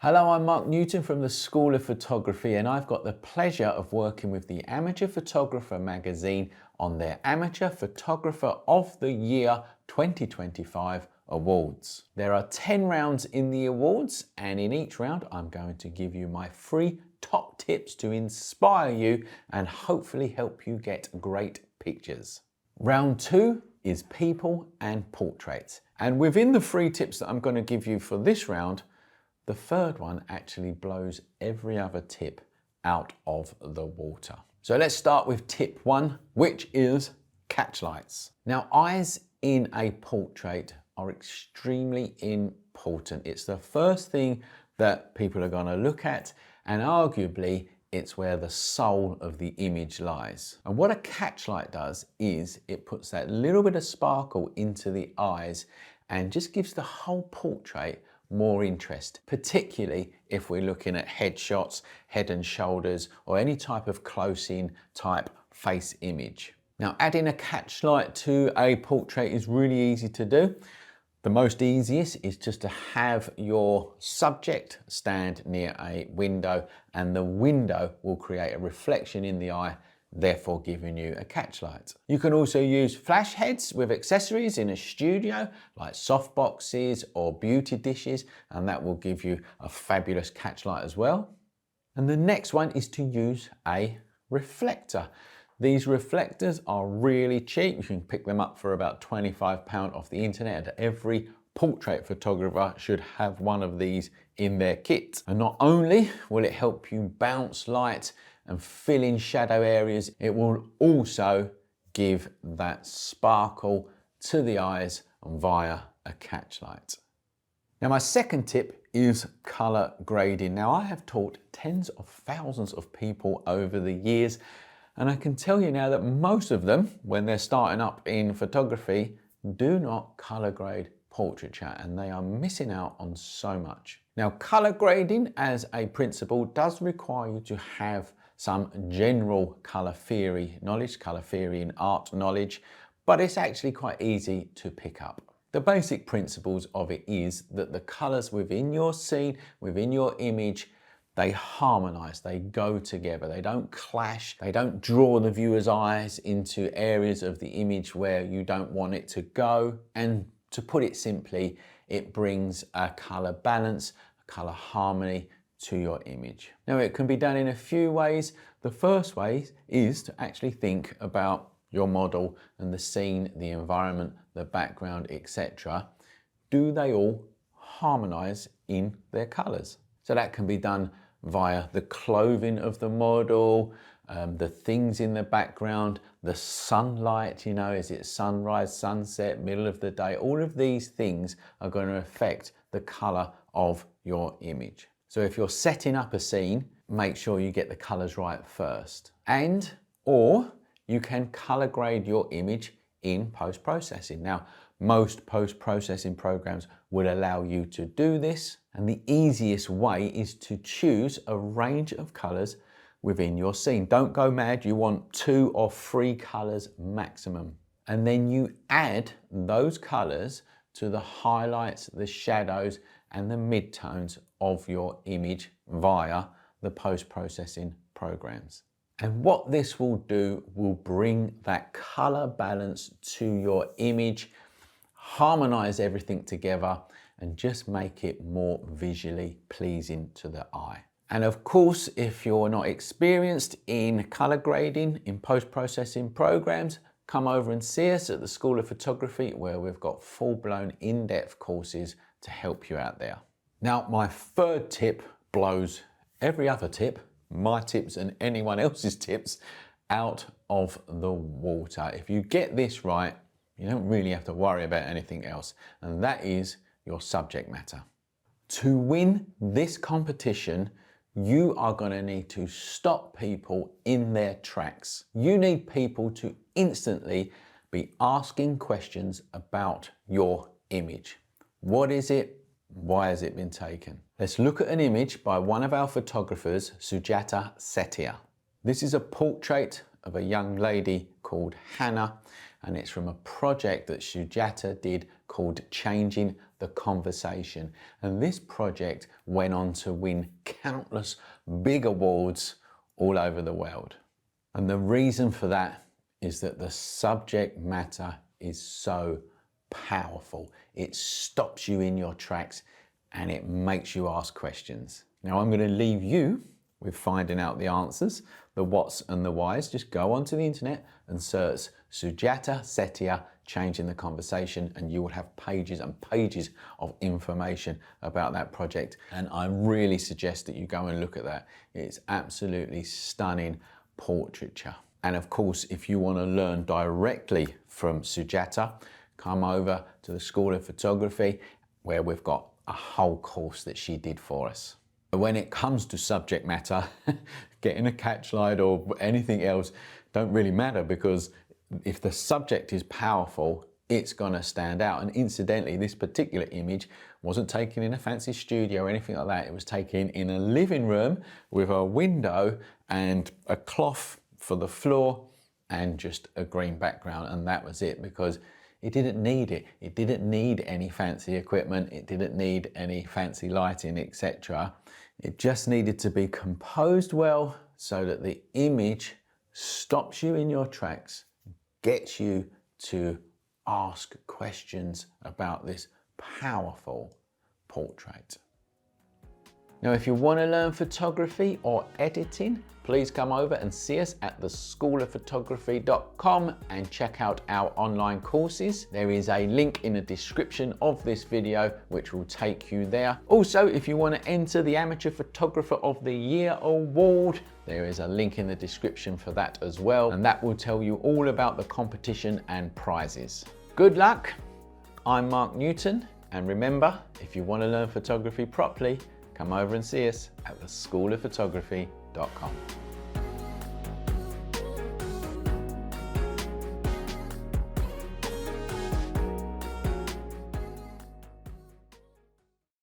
Hello, I'm Mark Newton from the School of Photography, and I've got the pleasure of working with the Amateur Photographer magazine on their Amateur Photographer of the Year 2025 awards. There are 10 rounds in the awards, and in each round I'm going to give you my free top tips to inspire you and hopefully help you get great pictures. Round 2 is people and portraits, and within the free tips that I'm going to give you for this round, the third one actually blows every other tip out of the water. So let's start with tip 1, which is catch lights. Now, eyes in a portrait are extremely important. It's the first thing that people are going to look at, and arguably it's where the soul of the image lies. And what a catch light does is it puts that little bit of sparkle into the eyes and just gives the whole portrait more interest, particularly if we're looking at headshots, head and shoulders, or any type of close-in type face image. Now, adding a catch light to a portrait is really easy to do. The most easiest is just to have your subject stand near a window, and the window will create a reflection in the eye, therefore giving you a catch light. You can also use flash heads with accessories in a studio like soft boxes or beauty dishes, and that will give you a fabulous catch light as well. And the next one is to use a reflector. These reflectors are really cheap. You can pick them up for about £25 off the internet, and every portrait photographer should have one of these in their kit. And not only will it help you bounce light and fill in shadow areas, it will also give that sparkle to the eyes via a catch light. Now, my second tip is color grading. Now, I have taught tens of thousands of people over the years, and I can tell you now that most of them, when they're starting up in photography, do not color grade portraiture, and they are missing out on so much. Now, color grading as a principle does require you to have some general color theory knowledge, color theory and art knowledge, but it's actually quite easy to pick up. The basic principles of it is that the colors within your scene, within your image, they harmonize, they go together, they don't clash, they don't draw the viewer's eyes into areas of the image where you don't want it to go. And to put it simply, it brings a color balance, a color harmony to your image. Now, it can be done in a few ways. The first way is to actually think about your model and the scene, the environment, the background, etc. Do they all harmonize in their colors? So that can be done via the clothing of the model, the things in the background, the sunlight, is it sunrise, sunset, middle of the day? All of these things are going to affect the color of your image. So if you're setting up a scene, make sure you get the colors right first. Or you can color grade your image in post-processing. Now, most post-processing programs will allow you to do this, and the easiest way is to choose a range of colors within your scene. Don't go mad, you want 2 or 3 colors maximum. And then you add those colors to the highlights, the shadows, and the midtones of your image via the post-processing programs. And what this will do will bring that color balance to your image, harmonize everything together, and just make it more visually pleasing to the eye. And of course, if you're not experienced in color grading in post-processing programs, come over and see us at the School of Photography, where we've got full-blown in-depth courses to help you out there. Now, my third tip blows every other tip, my tips and anyone else's tips, out of the water. If you get this right, you don't really have to worry about anything else, and that is your subject matter. To win this competition, you are going to need to stop people in their tracks. You need people to instantly be asking questions about your image. What is it? Why has it been taken? Let's look at an image by one of our photographers, Sujata Setia. This is a portrait of a young lady called Hannah, and it's from a project that Sujata did called Changing the Conversation. And this project went on to win countless big awards all over the world. And the reason for that is that the subject matter is so powerful. It stops you in your tracks and it makes you ask questions. Now I'm going to leave you with finding out the answers, the whats and the whys. Just go onto the internet and search Sujata Setia Changing the Conversation, and you will have pages and pages of information about that project. And I really suggest that you go and look at that. It's absolutely stunning portraiture. And of course, if you want to learn directly from Sujata, come over to the School of Photography, where we've got a whole course that she did for us. When it comes to subject matter, getting a catch light or anything else don't really matter, because if the subject is powerful, it's gonna stand out. And incidentally, this particular image wasn't taken in a fancy studio or anything like that. It was taken in a living room with a window and a cloth for the floor and just a green background, and that was it, because it didn't need it. It didn't need any fancy equipment. It didn't need any fancy lighting, etc. It just needed to be composed well so that the image stops you in your tracks, gets you to ask questions about this powerful portrait. Now, if you want to learn photography or editing, please come over and see us at theschoolofphotography.com and check out our online courses. There is a link in the description of this video which will take you there. Also, if you want to enter the Amateur Photographer of the Year award, there is a link in the description for that as well, and that will tell you all about the competition and prizes. Good luck. I'm Mark Newton, and remember, if you want to learn photography properly, come over and see us at theschoolofphotography.com.